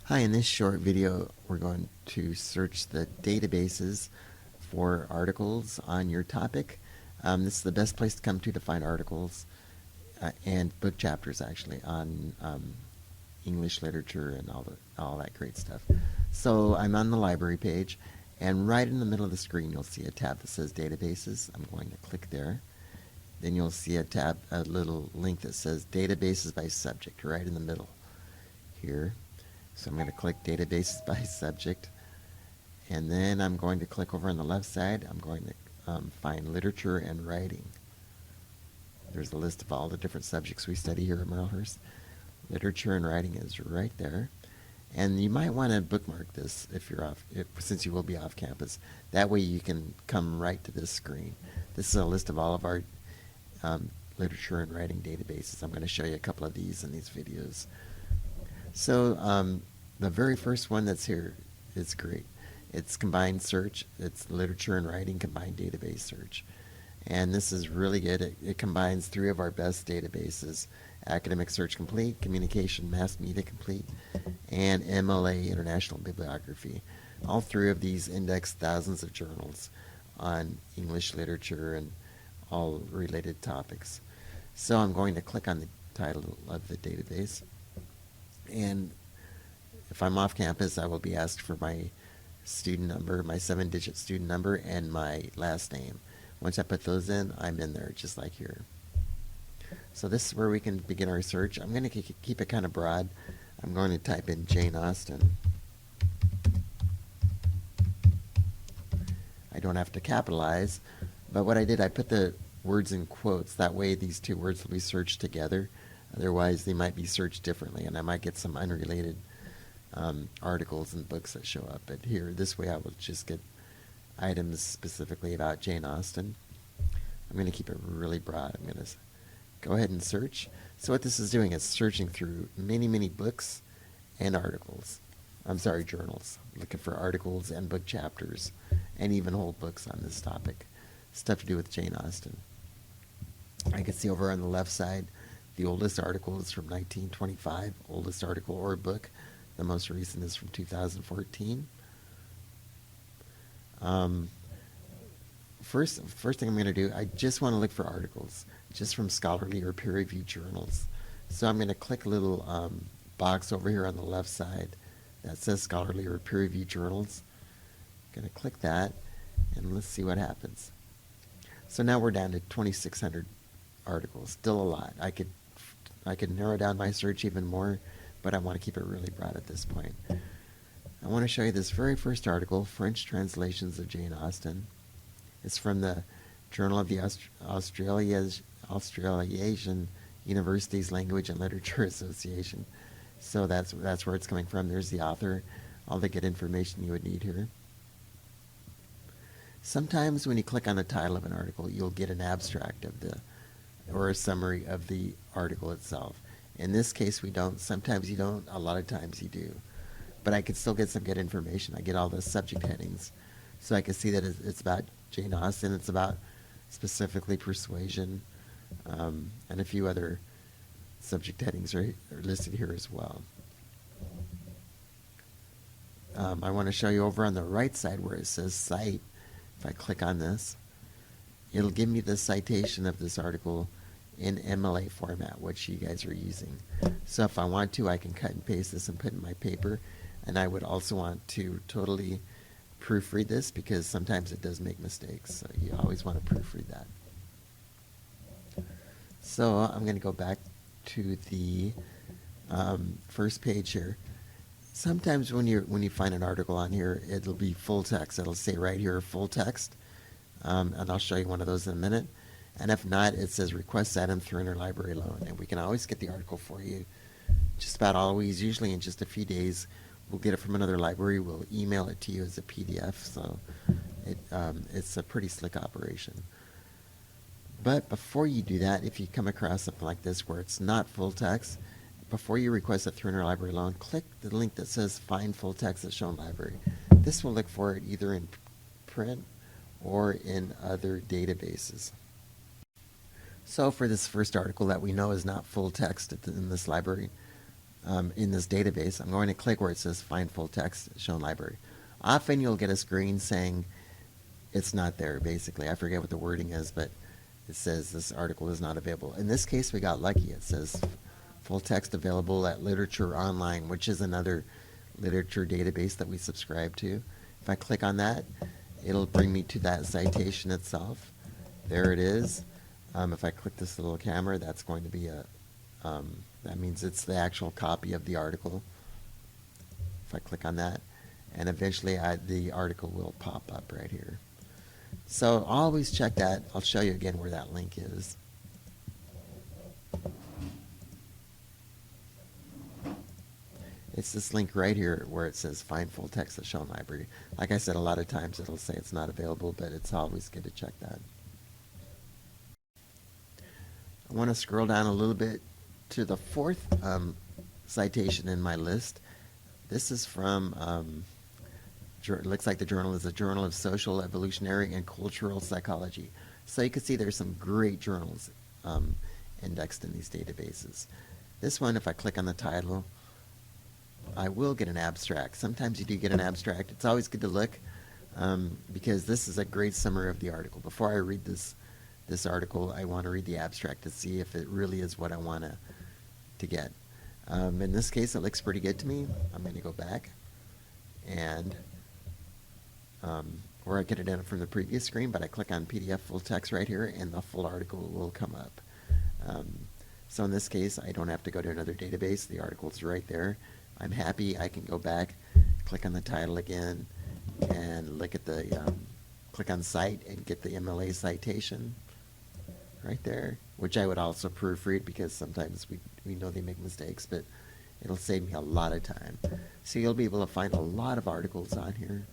Hi, in this short video, we're going to search the databases for articles on your topic. This is the best place to come to find articles and book chapters, actually, on English literature and all that great stuff. So I'm on the library page, and right in the middle of the screen, you'll see a tab that says Databases. I'm going to click there. Then you'll see a little link that says Databases by Subject, right in the middle here. So I'm going to click Databases by Subject, and then I'm going to click over on the left side. I'm going to find Literature and Writing. There's a list of all the different subjects we study here at Marlhurst. Literature and Writing is right there. And you might want to bookmark this since you will be off campus. That way you can come right to this screen. This is a list of all of our literature and writing databases. I'm going to show you a couple of these in these videos. So the very first one that's here is great. It's combined search. It's literature and writing combined database search. And this is really good. It combines three of our best databases: Academic Search Complete, Communication Mass Media Complete, and MLA International Bibliography. All three of these index thousands of journals on English literature and all related topics. So I'm going to click on the title of the database. And if I'm off campus, I will be asked for my student number, my 7-digit student number, and my last name. Once I put those in, I'm in there, just like here. So this is where we can begin our search. I'm going to keep it kind of broad. I'm going to type in Jane Austen. I don't have to capitalize, but what I did, I put the words in quotes. That way these two words will be searched together. Otherwise, they might be searched differently, and I might get some unrelated articles and books that show up. But here, this way, I will just get items specifically about Jane Austen. I'm going to keep it really broad. I'm going to go ahead and search. So what this is doing is searching through many, many books and articles. I'm sorry, journals. Looking for articles and book chapters and even whole books on this topic. Stuff to do with Jane Austen. I can see over on the left side, the oldest article is from 1925, oldest article or book. The most recent is from 2014. First thing I'm going to do, I just want to look for articles, just from scholarly or peer-reviewed journals. So I'm going to click a little box over here on the left side that says scholarly or peer-reviewed journals. I'm going to click that, and let's see what happens. So now we're down to 2,600 articles, still a lot. I could narrow down my search even more, but I want to keep it really broad at this point. I want to show you this very first article, French Translations of Jane Austen. It's from the Journal of the Australasian Universities Language and Literature Association. So that's where it's coming from. There's the author, all the good information you would need here. Sometimes when you click on the title of an article, you'll get an abstract of or a summary of the article itself. In this case, we don't. Sometimes you don't. A lot of times you do. But I could still get some good information. I get all the subject headings. So I can see that it's about Jane Austen. It's about specifically persuasion, and a few other subject headings are listed here as well. I want to show you over on the right side where it says Cite. If I click on this, it'll give me the citation of this article in MLA format, which you guys are using. So if I want to, I can cut and paste this and put in my paper. And I would also want to totally proofread this, because sometimes it does make mistakes. So you always want to proofread that. So I'm going to go back to the first page here. Sometimes when you find an article on here, it'll be full text. It'll say right here, full text. And I'll show you one of those in a minute. And if not, it says request item through interlibrary loan. And we can always get the article for you just about always, usually in just a few days. We'll get it from another library. We'll email it to you as a PDF. So it's a pretty slick operation. But before you do that, if you come across something like this where it's not full text, before you request it through interlibrary loan, click the link that says find full text at shown library. This will look for it either in print or in other databases. So for this first article that we know is not full text in this library, in this database, I'm going to click where it says Find Full Text Shown Library. Often you'll get a screen saying it's not there, basically. I forget what the wording is, but it says this article is not available. In this case, we got lucky. It says full text available at Literature Online, which is another literature database that we subscribe to. If I click on that, it'll bring me to that citation itself. There it is. If I click this little camera, that's going to be that means it's the actual copy of the article. If I click on that, and eventually the article will pop up right here. So always check that. I'll show you again where that link is. It's this link right here where it says Find Full Text at Shown Library. Like I said, a lot of times it'll say it's not available, but it's always good to check that. I want to scroll down a little bit to the fourth citation in my list. This is from, it looks like the journal is a Journal of Social, Evolutionary, and Cultural Psychology. So you can see there's some great journals indexed in these databases. This one, if I click on the title, I will get an abstract. Sometimes you do get an abstract. It's always good to look because this is a great summary of the article. Before I read this article, I want to read the abstract to see if it really is what I want to get. In this case, it looks pretty good to me. I'm going to go back and or I get it in from the previous screen, but I click on PDF full text right here and the full article will come up. So in this case, I don't have to go to another database. The article's right there. I'm happy. I can go back, click on the title again, and look at the, click on Cite and get the MLA citation right there, which I would also proofread because sometimes we know they make mistakes, but it'll save me a lot of time. So you'll be able to find a lot of articles on here.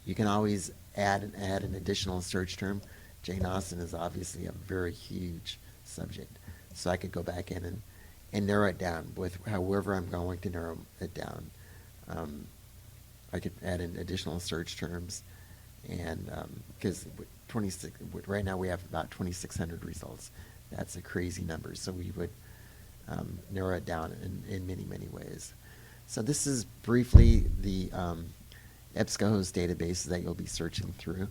You can always add an additional search term. Jane Austen is obviously a very huge subject, so I could go back in and narrow it down with however I'm going to narrow it down. I could add in additional search terms, and because right now we have about 2,600 results. That's a crazy number, so we would narrow it down in many, many ways. So this is briefly the EBSCO database that you'll be searching through.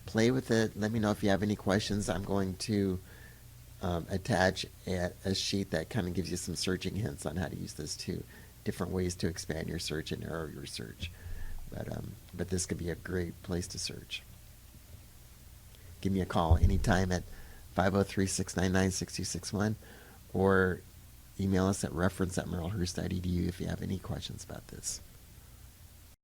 Play with it. Let me know if you have any questions. I'm going to attach a sheet that kind of gives you some searching hints on how to use this too. Different ways to expand your search and narrow your search. But this could be a great place to search. Give me a call anytime at 503-699-6261 or email us at reference@merrillhurst.edu if you have any questions about this.